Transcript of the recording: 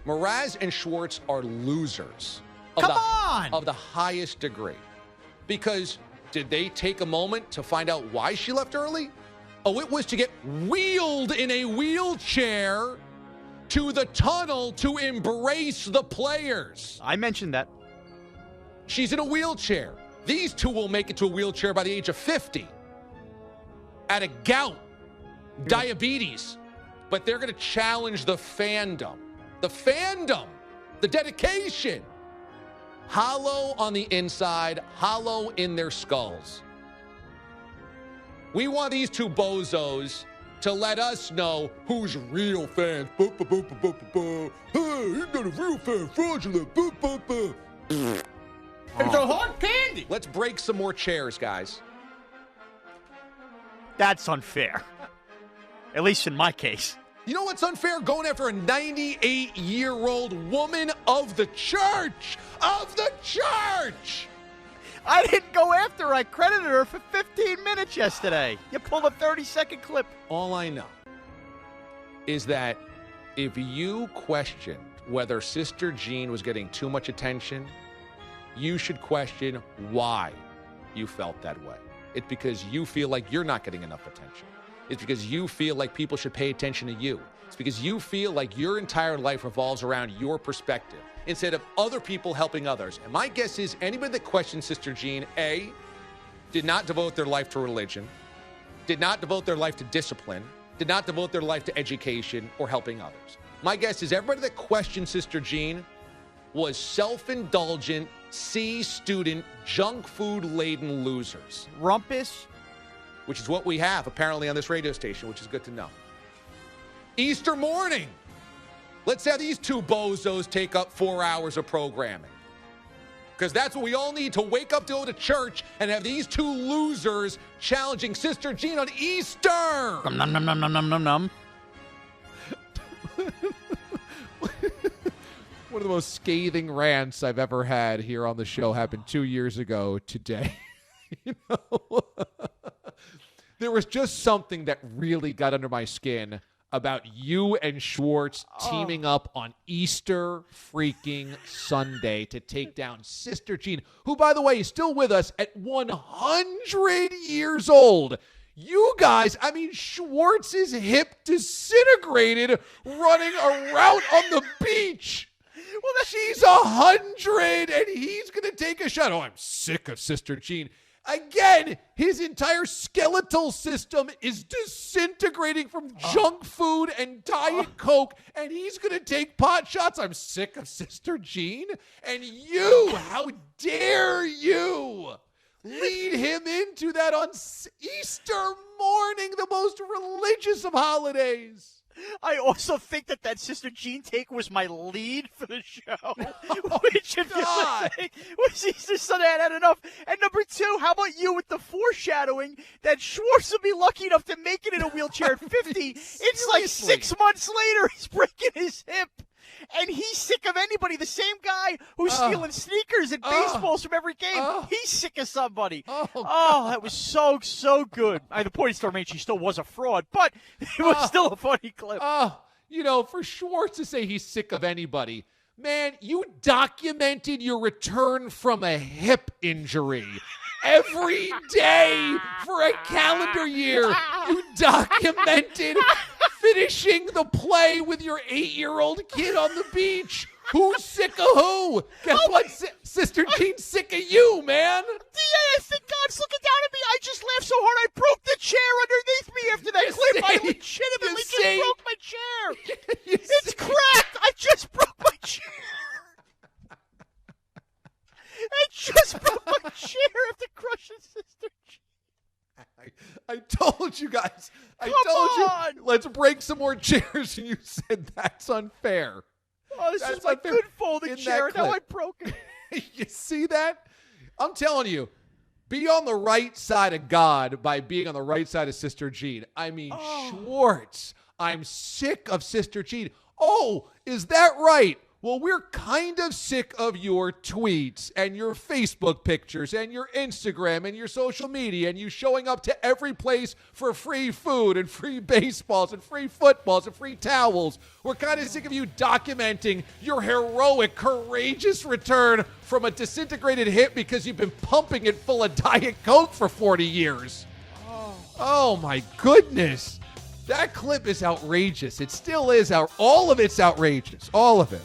Mraz and Schwartz are losers of the highest degree. Because did they take a moment to find out why she left early? Oh, it was to get wheeled in a wheelchair to the tunnel to embrace the players. I mentioned that. She's in a wheelchair. These two will make it to a wheelchair by the age of 50. At a gout, diabetes. But they're going to challenge the fandom. The dedication. Hollow on the inside, hollow in their skulls. We want these two bozos to let us know who's real fans. Hey, he's not a real fan, fraudulent. It's a hard candy. Let's break some more chairs, guys. That's unfair. At least in my case. You know what's unfair? Going after a 98-year-old woman of the church. I didn't go after her. I credited her for 15 minutes yesterday. You pulled a 30-second clip. All I know is that if you questioned whether Sister Jean was getting too much attention, you should question why you felt that way. It's because you feel like you're not getting enough attention. It's because you feel like people should pay attention to you. It's because you feel like your entire life revolves around your perspective instead of other people helping others. And my guess is anybody that questions Sister Jean, A, did not devote their life to religion, did not devote their life to discipline, did not devote their life to education or helping others. My guess is everybody that questioned Sister Jean was self-indulgent, C-student, junk food-laden losers. Rumpus. Which is what we have, apparently, on this radio station, which is good to know. Easter morning. Let's have these two bozos take up 4 hours of programming. Because that's what we all need to wake up to go to church and have these two losers challenging Sister Jean on Easter. Nom, nom, nom, nom, nom, nom, nom. One of the most scathing rants I've ever had here on the show happened 2 years ago today. There was just something that really got under my skin about you and Schwartz teaming up on Easter freaking Sunday to take down Sister Jean, who, by the way, is still with us at 100 years old. You guys, Schwartz's hip disintegrated running a route on the beach. Well, she's 100 and he's going to take a shot. Oh, I'm sick of Sister Jean. Again, his entire skeletal system is disintegrating from junk food and Diet Coke, and he's going to take pot shots. I'm sick of Sister Jean. And you, how dare you lead him into that on Easter morning, the most religious of holidays. I also think that Sister Jean take was my lead for the show. Which, if God. you think, was Easter Sunday I had enough. And number two, how about you with the foreshadowing that Schwartz will be lucky enough to make it in a wheelchair at 50? It's like 6 months later, he's breaking his hip. And he's sick of anybody. The same guy who's stealing sneakers and baseballs from every game. He's sick of somebody. That was so good. The point still remains she still was a fraud, but it was still a funny clip. For Schwartz to say he's sick of anybody, man, you documented your return from a hip injury. Every day for a calendar year, you documented finishing the play with your 8-year-old kid on the beach. Who's sick of who? Guess what? Sister Jean's sick of you, man. D.A., I think God's looking down at me. I just laughed so hard I broke the chair underneath me after that clip. I legitimately just broke my chair. It's cracked. I just broke my chair. I just broke my chair after crushing Sister Jean. I told you guys. I told you. Let's break some more chairs, and you said that's unfair. This is my good folding chair, and now I broke it. You see that? I'm telling you, be on the right side of God by being on the right side of Sister Jean. Schwartz, I'm sick of Sister Jean. Oh, is that right? well, we're kind of sick of your tweets and your Facebook pictures and your Instagram and your social media and you showing up to every place for free food and free baseballs and free footballs and free towels. We're kind of sick of you documenting your heroic, courageous return from a disintegrated hip because you've been pumping it full of Diet Coke for 40 years. Oh my goodness. That clip is outrageous. It still is. All of it's outrageous. All of it.